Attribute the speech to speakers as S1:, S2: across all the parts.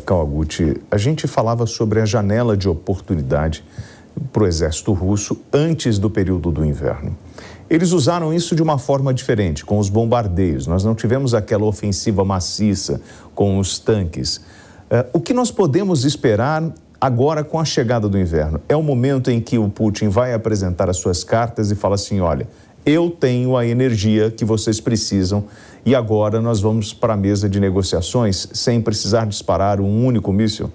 S1: Kawaguchi, a gente falava sobre a janela de oportunidade para o exército russo antes do período do inverno. Eles usaram isso de uma forma diferente, com os bombardeios. Nós não tivemos aquela ofensiva maciça com os tanques. O que nós podemos esperar agora com a chegada do inverno? É o momento em que o Putin vai apresentar as suas cartas e fala assim, olha, eu tenho a energia que vocês precisam e agora nós vamos para a mesa de negociações sem precisar disparar um único míssil?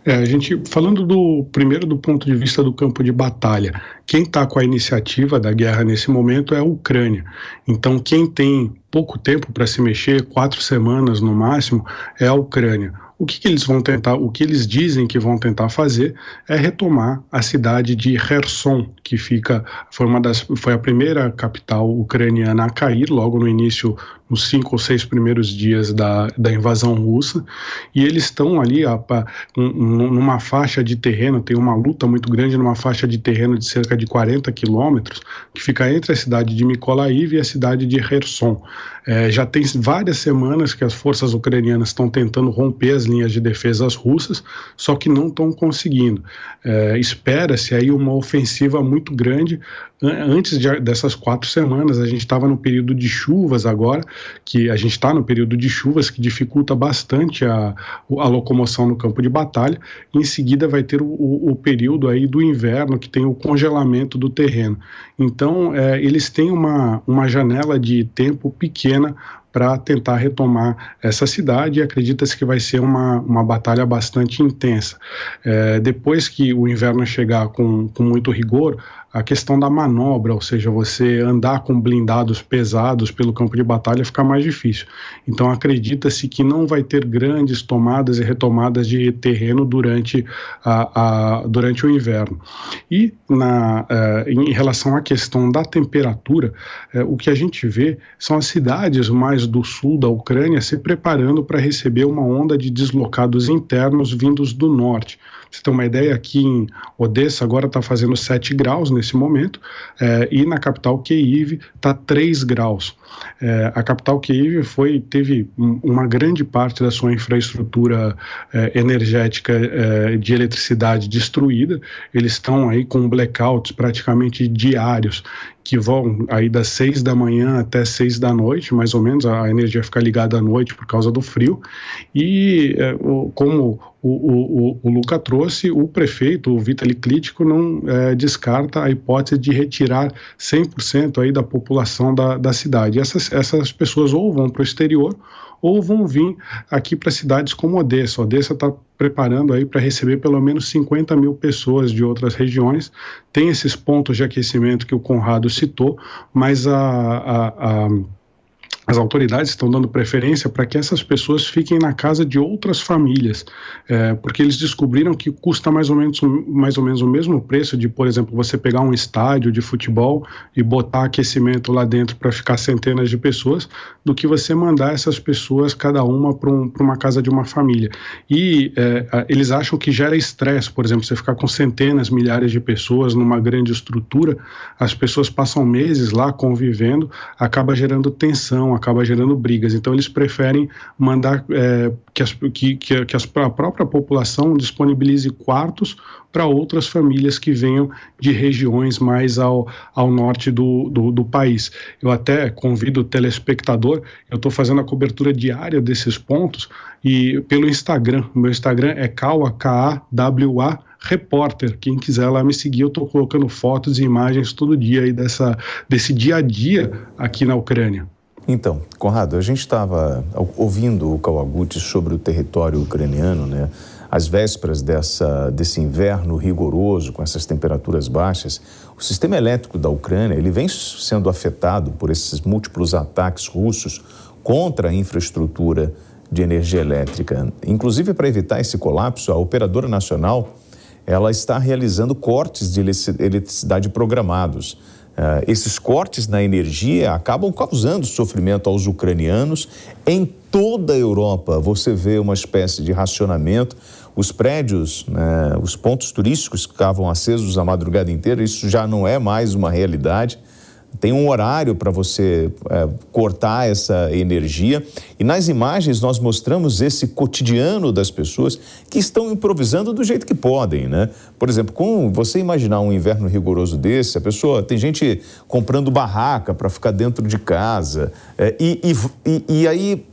S2: A gente, falando primeiro do ponto de vista do campo de batalha, quem está com a iniciativa da guerra nesse momento é a Ucrânia. Então, quem tem pouco tempo para se mexer, 4 semanas no máximo, é a Ucrânia. O que eles vão tentar, o que eles dizem que vão tentar fazer é retomar a cidade de Kherson, que foi a primeira capital ucraniana a cair logo no início, nos 5 ou 6 primeiros dias da invasão russa, e eles estão ali numa faixa de terreno, tem uma luta muito grande numa faixa de terreno de cerca de 40 quilômetros, que fica entre a cidade de Mykolaiv e a cidade de Kherson. Já tem várias semanas que as forças ucranianas estão tentando romper as linhas de defesa russas, só que não estão conseguindo. Espera-se aí uma ofensiva muito grande. Antes dessas 4 semanas, a gente estava no período de chuvas agora, que a gente está no período de chuvas que dificulta bastante a locomoção no campo de batalha. Em seguida vai ter o período aí do inverno, que tem o congelamento do terreno. Então, eles têm uma janela de tempo pequena para tentar retomar essa cidade, e acredita-se que vai ser uma batalha bastante intensa. Depois que o inverno chegar com muito rigor, a questão da manobra, ou seja, você andar com blindados pesados pelo campo de batalha fica mais difícil. Então acredita-se que não vai ter grandes tomadas e retomadas de terreno durante o inverno. E em relação à questão da temperatura, o que a gente vê são as cidades mais do sul da Ucrânia se preparando para receber uma onda de deslocados internos vindos do norte. Você tem uma ideia, aqui em Odessa agora está fazendo 7 graus nesse momento, e na capital Kyiv está 3 graus. A capital Kyiv teve uma grande parte da sua infraestrutura energética de eletricidade destruída. Eles estão aí com blackouts praticamente diários, que vão aí das 6 da manhã até 6 da noite, mais ou menos, a energia fica ligada à noite por causa do frio. E como o Luca trouxe, o prefeito, o Vitaly Klitschko, não descarta a hipótese de retirar 100% aí da população da cidade. Essas pessoas ou vão para o exterior ou vão vir aqui para cidades como Odessa. Odessa está preparando aí para receber pelo menos 50 mil pessoas de outras regiões. Tem esses pontos de aquecimento que o Conrado citou, mas as autoridades estão dando preferência para que essas pessoas fiquem na casa de outras famílias, porque eles descobriram que custa mais ou menos o mesmo preço de, por exemplo, você pegar um estádio de futebol e botar aquecimento lá dentro para ficar centenas de pessoas, do que você mandar essas pessoas, cada uma, para uma casa de uma família. E eles acham que gera estresse, por exemplo, você ficar com centenas, milhares de pessoas numa grande estrutura, as pessoas passam meses lá convivendo, acaba gerando tensão, acaba gerando brigas. Então eles preferem mandar que a própria população disponibilize quartos para outras famílias que venham de regiões mais ao norte do país. Eu até convido o telespectador, eu estou fazendo a cobertura diária desses pontos, e pelo Instagram, o meu Instagram é Kawa Repórter. Quem quiser lá me seguir, eu estou colocando fotos e imagens todo dia aí desse dia a dia aqui na Ucrânia.
S1: Então, Conrado, a gente estava ouvindo o Kawaguchi sobre o território ucraniano, né? Às vésperas desse inverno rigoroso, com essas temperaturas baixas, o sistema elétrico da Ucrânia ele vem sendo afetado por esses múltiplos ataques russos contra a infraestrutura de energia elétrica. Inclusive, para evitar esse colapso, a operadora nacional ela está realizando cortes de eletricidade programados. Esses cortes na energia acabam causando sofrimento aos ucranianos. Em toda a Europa você vê uma espécie de racionamento. Os prédios, os pontos turísticos ficavam acesos a madrugada inteira, isso já não é mais uma realidade. tem um horário para você cortar essa energia. E nas imagens nós mostramos esse cotidiano das pessoas que estão improvisando do jeito que podem, né? Por exemplo, com você imaginar um inverno rigoroso desse, a pessoa, tem gente comprando barraca para ficar dentro de casa. E aí,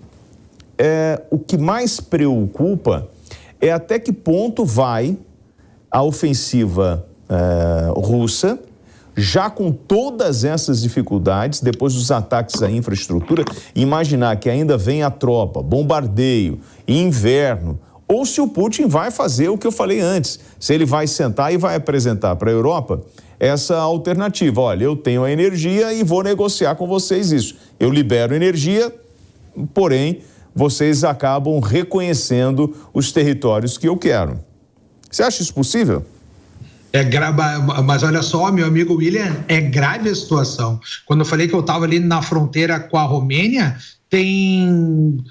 S1: o que mais preocupa é até que ponto vai a ofensiva russa, já com todas essas dificuldades, depois dos ataques à infraestrutura, imaginar que ainda vem a tropa, bombardeio, inverno, ou se o Putin vai fazer o que eu falei antes, se ele vai sentar e vai apresentar para a Europa essa alternativa. Olha, eu tenho a energia e vou negociar com vocês isso. Eu libero energia, porém, vocês acabam reconhecendo os territórios que eu quero. Você acha isso possível?
S3: Mas olha só, meu amigo William, é grave a situação. Quando eu falei que eu estava ali na fronteira com a Romênia, tem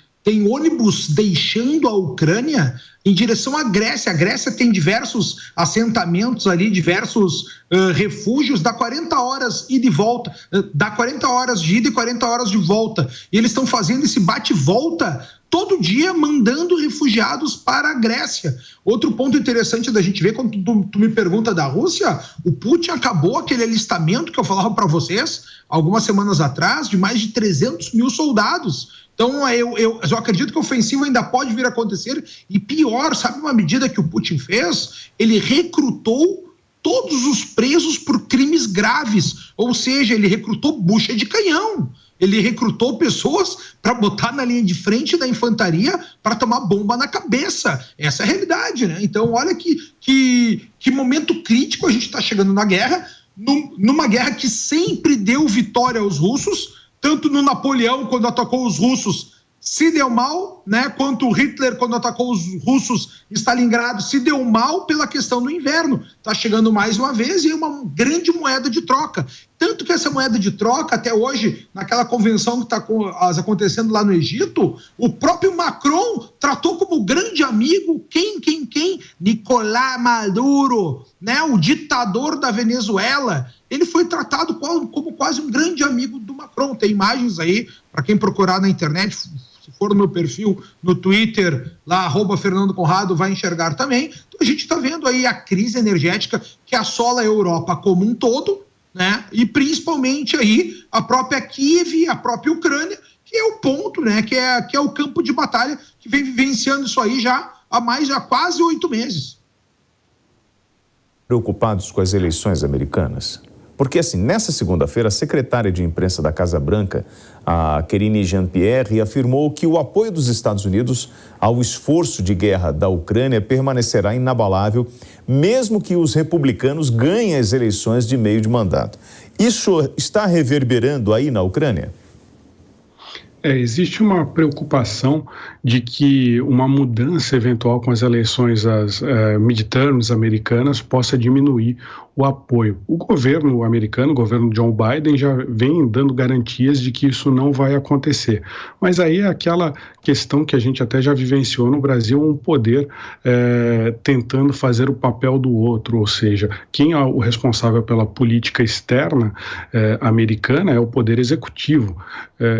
S3: ônibus deixando a Ucrânia em direção à Grécia. A Grécia tem diversos assentamentos ali, diversos refúgios, dá 40 horas ida e volta, dá 40 horas de ida e 40 horas de volta. E eles estão fazendo esse bate-volta todo dia, mandando refugiados para a Grécia. Outro ponto interessante da gente ver, quando tu me pergunta da Rússia, o Putin acabou aquele alistamento que eu falava para vocês algumas semanas atrás, de mais de 300 mil soldados. Então, eu acredito que a ofensiva ainda pode vir a acontecer. E pior, sabe uma medida que o Putin fez? Ele recrutou todos os presos por crimes graves. Ou seja, ele recrutou bucha de canhão. Ele recrutou pessoas para botar na linha de frente da infantaria para tomar bomba na cabeça. Essa é a realidade, né? Então, olha que momento crítico a gente está chegando na guerra, numa guerra que sempre deu vitória aos russos, tanto no Napoleão, quando atacou os russos, se deu mal, né? Quanto o Hitler, quando atacou os russos em Stalingrado, se deu mal pela questão do inverno. Está chegando mais uma vez e é uma grande moeda de troca. Tanto que essa moeda de troca, até hoje, naquela convenção que está acontecendo lá no Egito, o próprio Macron tratou como grande amigo quem? Nicolás Maduro, né? O ditador da Venezuela. Ele foi tratado como quase um grande amigo do Macron. Tem imagens aí, para quem procurar na internet, se for no meu perfil, no Twitter, lá, @Fernando Conrado, vai enxergar também. Então, a gente está vendo aí a crise energética que assola a Europa como um todo, né? E principalmente aí a própria Kiev, a própria Ucrânia, que é o ponto, né? Que é o campo de batalha que vem vivenciando isso aí já há quase 8 meses.
S1: Preocupados com as eleições americanas? Porque, assim, nessa segunda-feira, a secretária de imprensa da Casa Branca, a Karine Jean-Pierre, afirmou que o apoio dos Estados Unidos ao esforço de guerra da Ucrânia permanecerá inabalável, mesmo que os republicanos ganhem as eleições de meio de mandato. Isso está reverberando aí na Ucrânia?
S2: Existe uma preocupação de que uma mudança eventual com as eleições, as midterms americanas, possa diminuir o apoio. O governo americano, o governo John Biden, já vem dando garantias de que isso não vai acontecer. Mas aí é aquela questão que a gente até já vivenciou no Brasil, um poder tentando fazer o papel do outro, ou seja, quem é o responsável pela política externa americana é o poder executivo,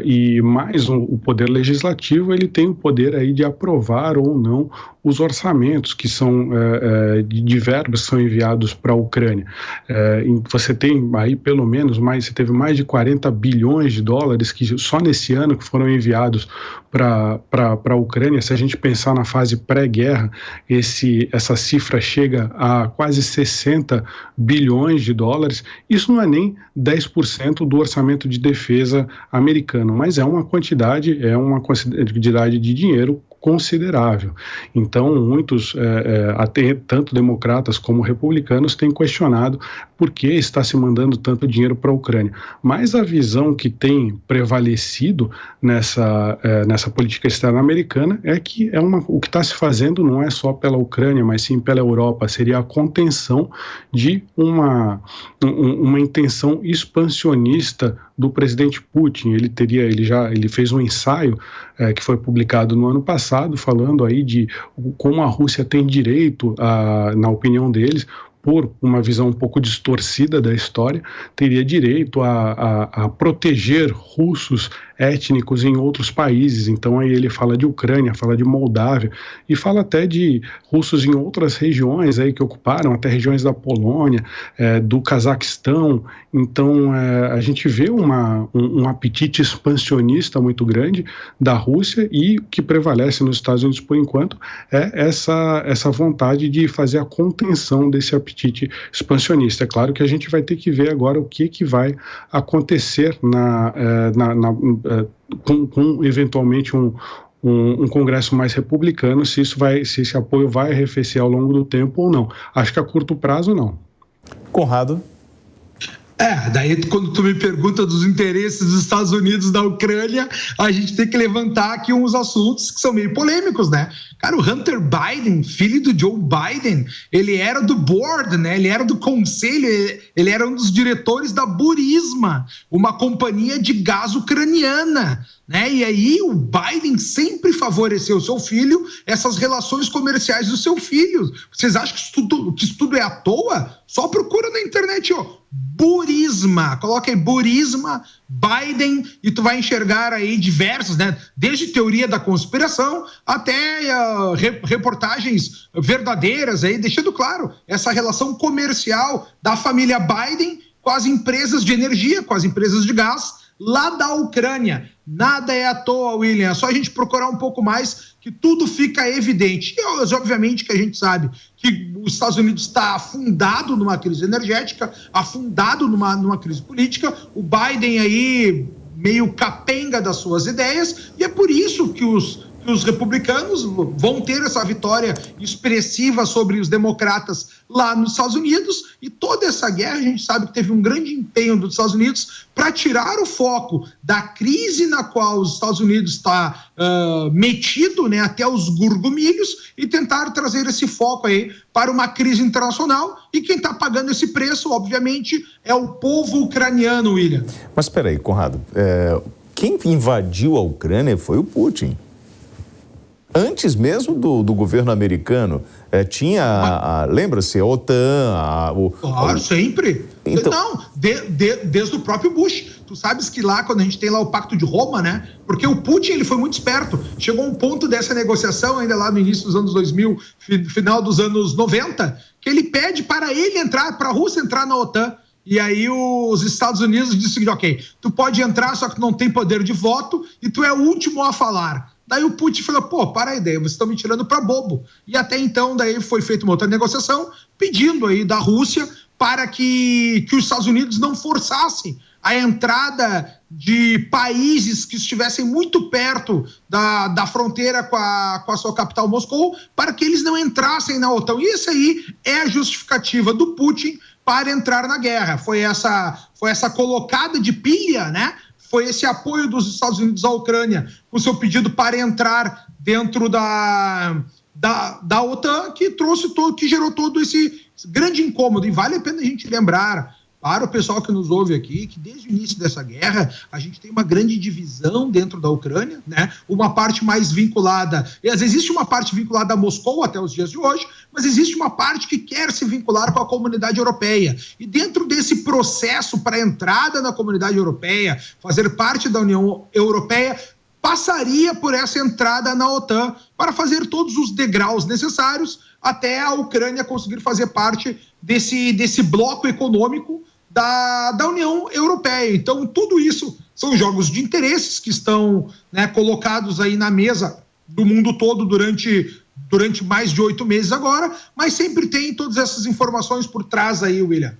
S2: e mais o poder legislativo, ele tem o poder aí de aprovar ou não os orçamentos que são de verbas que são enviados para a Ucrânia. Você tem aí pelo menos você teve mais de 40 bilhões de dólares que só nesse ano que foram enviados para a Ucrânia. Se a gente pensar na fase pré-guerra, essa cifra chega a quase 60 bilhões de dólares. Isso não é nem 10% do orçamento de defesa americano, mas é uma quantidade de dinheiro considerável. Então, muitos, até tanto democratas como republicanos, têm questionado por que está se mandando tanto dinheiro para a Ucrânia. Mas a visão que tem prevalecido nessa política externa americana é que o que está se fazendo não é só pela Ucrânia, mas sim pela Europa. Seria a contenção de uma intenção expansionista do presidente Putin. Ele fez um ensaio que foi publicado no ano passado, falando aí de como a Rússia tem direito, na opinião deles, por uma visão um pouco distorcida da história, teria direito a proteger russos étnicos em outros países. Então aí ele fala de Ucrânia, fala de Moldávia e fala até de russos em outras regiões aí que ocuparam, até regiões da Polônia, do Cazaquistão. Então a gente vê um apetite expansionista muito grande da Rússia, e o que prevalece nos Estados Unidos por enquanto é essa vontade de fazer a contenção desse apetite expansionista. É claro que a gente vai ter que ver agora o que vai acontecer com eventualmente um Congresso mais republicano, se esse apoio vai arrefecer ao longo do tempo ou não. Acho que a curto prazo não.
S1: Conrado?
S3: Daí quando tu me pergunta dos interesses dos Estados Unidos da Ucrânia, a gente tem que levantar aqui uns assuntos que são meio polêmicos, né? Cara, o Hunter Biden, filho do Joe Biden, ele era do board, né? Ele era do conselho, ele era um dos diretores da Burisma, uma companhia de gás ucraniana, né? E aí o Biden sempre favoreceu o seu filho, essas relações comerciais do seu filho. Vocês acham que isso tudo é à toa? Só procura na internet, Burisma, coloca aí Burisma, Biden, e tu vai enxergar aí diversos, né? Desde teoria da conspiração até reportagens verdadeiras aí, deixando claro essa relação comercial da família Biden com as empresas de energia, com as empresas de gás lá da Ucrânia. Nada é à toa, William, é só a gente procurar um pouco mais que tudo fica evidente. E obviamente que a gente sabe que os Estados Unidos está afundado numa crise energética, afundado numa crise política, o Biden aí meio capenga das suas ideias, e é por isso que os republicanos vão ter essa vitória expressiva sobre os democratas lá nos Estados Unidos, e toda essa guerra a gente sabe que teve um grande empenho dos Estados Unidos para tirar o foco da crise na qual os Estados Unidos está metido, né, até os gurgumilhos, e tentar trazer esse foco aí para uma crise internacional, e quem está pagando esse preço, obviamente, é o povo ucraniano, William.
S1: Mas espera aí, Conrado, quem invadiu a Ucrânia foi o Putin. Antes mesmo do governo americano, tinha, lembra-se, a OTAN...
S3: Claro, sempre. Então... Não, desde o próprio Bush. Tu sabes que lá, quando a gente tem lá o Pacto de Roma, né? Porque o Putin, ele foi muito esperto. Chegou um ponto dessa negociação, ainda lá no início dos anos 2000, final dos anos 90, que ele pede para ele entrar, para a Rússia entrar na OTAN. E aí os Estados Unidos dizem, ok, tu pode entrar, só que tu não tem poder de voto e tu é o último a falar. Daí o Putin falou, para aí, vocês estão me tirando para bobo. E até então, daí foi feita uma outra negociação, pedindo aí da Rússia para que os Estados Unidos não forçassem a entrada de países que estivessem muito perto da fronteira com a sua capital, Moscou, para que eles não entrassem na OTAN. E isso aí é a justificativa do Putin para entrar na guerra. Foi essa colocada de pilha, né? Foi esse apoio dos Estados Unidos à Ucrânia com o seu pedido para entrar dentro da OTAN que gerou todo esse grande incômodo. E vale a pena a gente lembrar para o pessoal que nos ouve aqui que desde o início dessa guerra a gente tem uma grande divisão dentro da Ucrânia, né? Uma parte mais vinculada, e às vezes existe uma parte vinculada a Moscou até os dias de hoje, mas existe uma parte que quer se vincular com a comunidade europeia. E dentro desse processo para a entrada na comunidade europeia, fazer parte da União Europeia, passaria por essa entrada na OTAN para fazer todos os degraus necessários até a Ucrânia conseguir fazer parte desse bloco econômico da União Europeia. Então, tudo isso são jogos de interesses que estão, né, colocados aí na mesa do mundo todo durante mais de 8 meses agora, mas sempre tem todas essas informações por trás aí, William.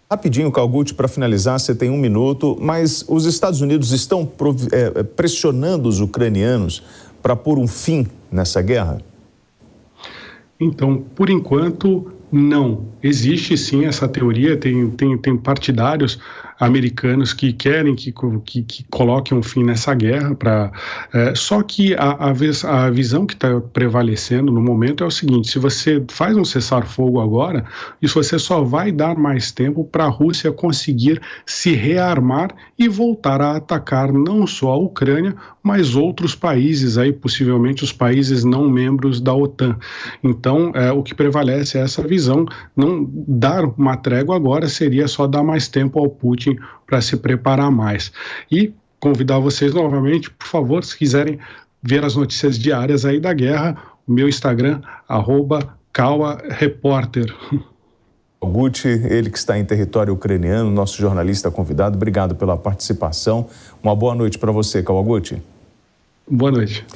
S1: Rapidinho, Calgucci, para finalizar, você tem 1 minuto, mas os Estados Unidos estão pressionando os ucranianos para pôr um fim nessa guerra?
S2: Então, por enquanto, não. Existe sim essa teoria, tem partidários americanos que querem que coloquem um fim nessa guerra, só que a visão que está prevalecendo no momento é o seguinte: se você faz um cessar-fogo agora, isso você só vai dar mais tempo para a Rússia conseguir se rearmar e voltar a atacar não só a Ucrânia, mas outros países, aí, possivelmente os países não membros da OTAN. Então, o que prevalece é essa visão. previsão, não dar uma trégua agora seria só dar mais tempo ao Putin para se preparar mais. E convidar vocês novamente, por favor, se quiserem ver as notícias diárias aí da guerra, o meu Instagram, @KawaRepórter.
S1: Kawaguchi, ele que está em território ucraniano, nosso jornalista convidado, obrigado pela participação. Uma boa noite para você, Kawaguchi.
S2: Boa noite.